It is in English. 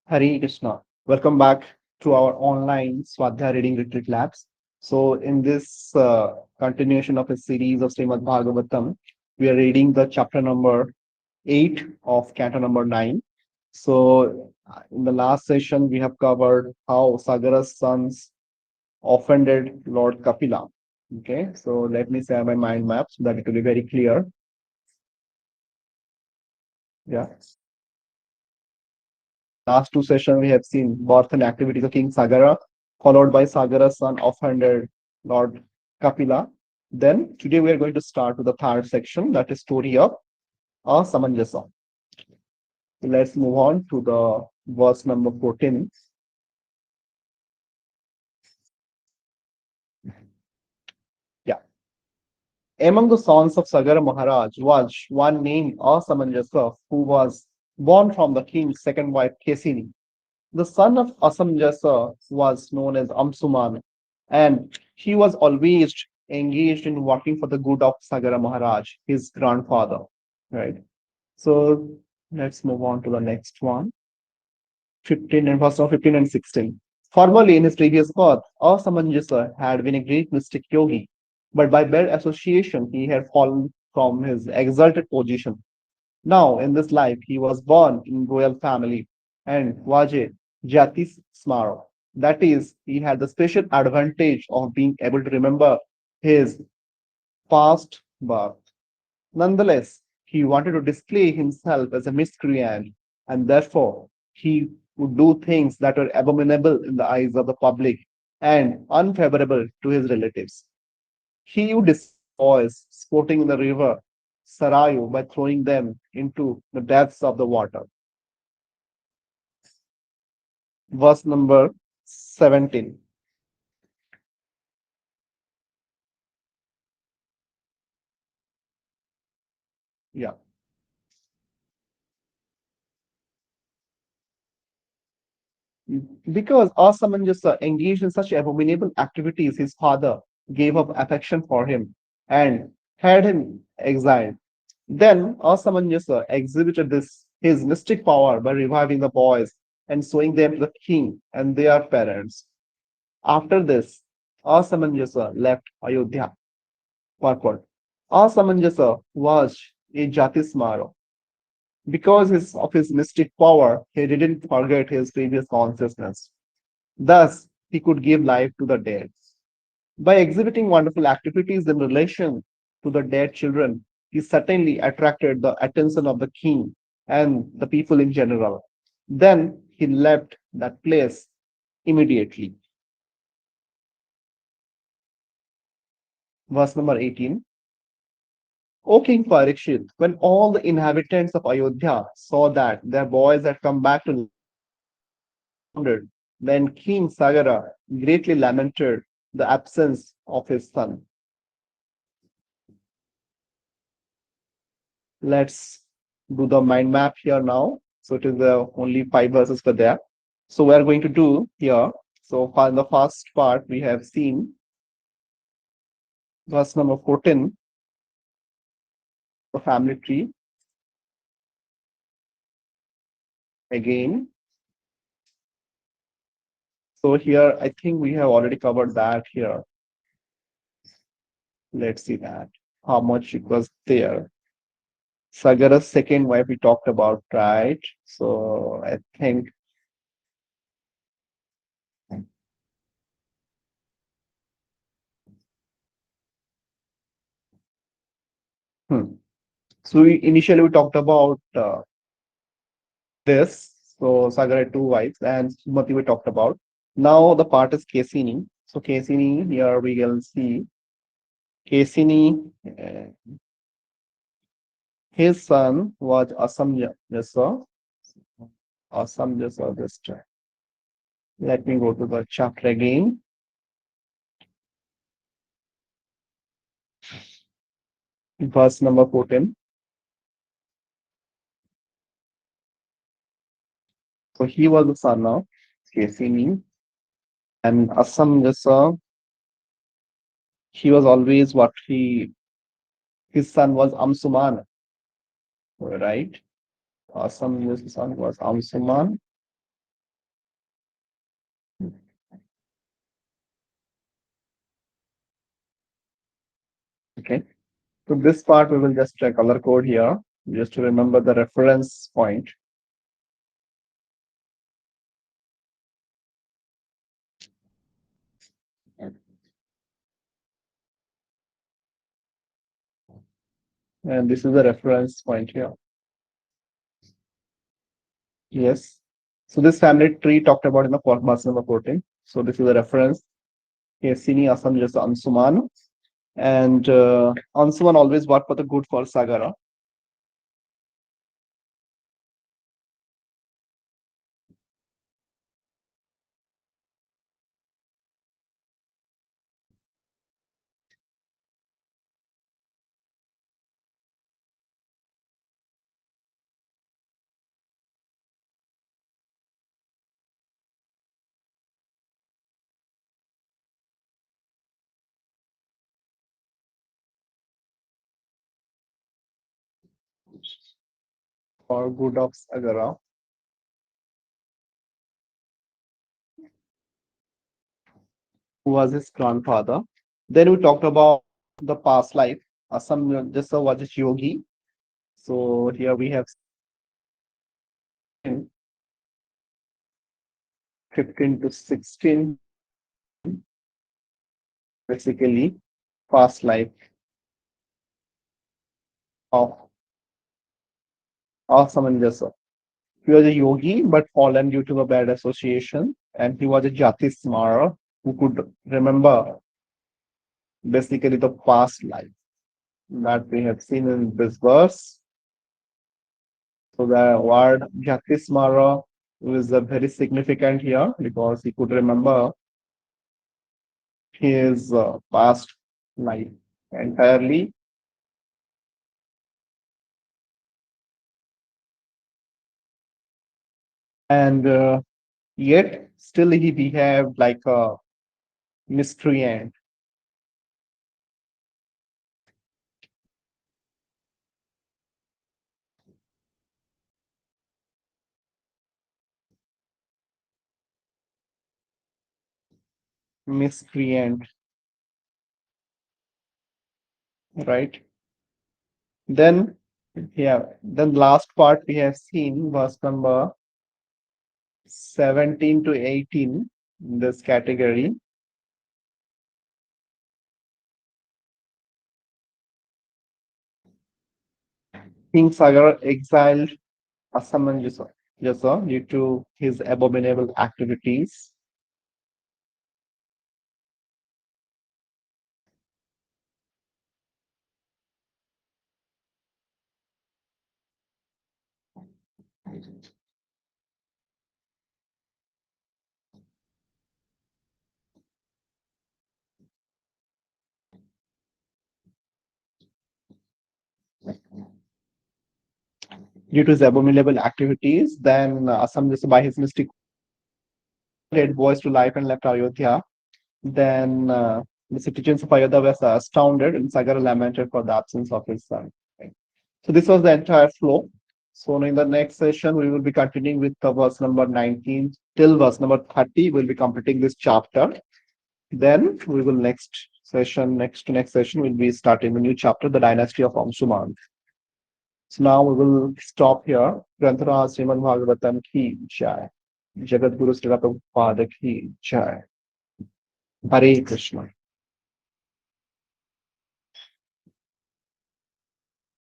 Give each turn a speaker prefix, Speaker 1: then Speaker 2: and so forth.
Speaker 1: Hari Krishna. Welcome back to our online Swadhyaya Reading Retreat Labs. So, in this continuation of a series of Srimad Bhagavatam, we are reading the chapter number 8 of canto number 9. So, in the last session, we have covered how Sagara's sons offended Lord Kapila. Okay, so let me share my mind map so that it will be very clear. Yeah. Last two sessions, we have seen birth and activities of King Sagara, followed by Sagara's son, offended Lord Kapila. Then today we are going to start with the third section, that is story of Asamañjasa. Let's move on to the verse number 14. Yeah. Among the sons of Sagara Maharaj was one named Asamañjasa, who was born from the king's second wife Kesini. The son of Asamjasa was known as Amsuman, and he was always engaged in working for the good of Sagara Maharaj, his grandfather. Right. So let's move on to the next one. 15 and verse of 15 and 16. Formerly in his previous birth, Asamanjasa had been a great mystic yogi, but by bad association he had fallen from his exalted position. Now, in this life, he was born in royal family and Vaje Jati Smaro. That is, he had the special advantage of being able to remember his past birth. Nonetheless, he wanted to display himself as a miscreant, and therefore he would do things that were abominable in the eyes of the public and unfavorable to his relatives. He would destroy boys sporting in the river Sarayu by throwing them into the depths of the water. Verse number 17. Yeah. Because Asamanjasa engaged in such abominable activities, his father gave up affection for him and had him exiled. Then Asamanjasa exhibited this his mystic power by reviving the boys and showing them to the king and their parents. After this, Asamanjasa left Ayodhya. Purport. Asamanjasa was a Jatismaro. Because of his mystic power, he didn't forget his previous consciousness. Thus, he could give life to the dead. By exhibiting wonderful activities in relation to the dead children, he certainly attracted the attention of the king and the people in general. Then he left that place immediately. Verse number 18. O King Parikshit, when all the inhabitants of Ayodhya saw that their boys had come back to life, then King Sagara greatly lamented the absence of his son. Let's do the mind map here now. So it is only 5 verses for there. So we are going to do here. So for the first part, we have seen verse number 14, the family tree. Again, so here I think we have already covered that here. Let's see that how much it was there. Sagara's second wife we talked about, right? So I think hmm. So initially we talked about this. So Sagar had two wives, and Sumati we talked about. Now the part is Kesini. So Kesini, here we can see Kesini, his son was Asamjasa. Asamjasa, just let me go to the chapter again. Verse number 14. So he was the son of Kesini, and Asamjasa, he was always what his son was Amsuman, right? Asamjasa's son was Amsuman. So this part we will just color code here, just to remember the reference point. And this is the reference point here. Yes. So this family tree talked about in the verse number 14. So this is a reference. Kesini Asam Ansuman. And Ansuman always worked for the good for Sagara. For good of Sagara, who was his grandfather. Then we talked about the past life. Asamjasa was a yogi. So here we have 15 to 16, basically, past life of Asamanjasa. He was a yogi, but fallen due to a bad association, and he was a Jati Smara who could remember basically the past life that we have seen in this verse. So the word Jati Smara is very significant here because he could remember his past life entirely. And yet, still he behaved like a miscreant, miscreant, right? Then, yeah, then last part we have seen verse number 17 to 18 in this category. King Sagar exiled Asamanjasa due to his abominable activities. Due to his abominable activities, then Asamanjasa, by his mistake, led boys to life and left Ayodhya. Then the citizens of Ayodhya were astounded, and Sagar lamented for the absence of his son. Right. So this was the entire flow. So in the next session, we will be continuing with the verse number 19 till verse number 30. We'll be completing this chapter. Then we will next session, we'll be starting a new chapter, the dynasty of Amsuman. So now we will stop here. Granthara Srimad Bhagavatam ki jai. Jagat Guru Sri Prabhupada ki jai. Hare Krishna.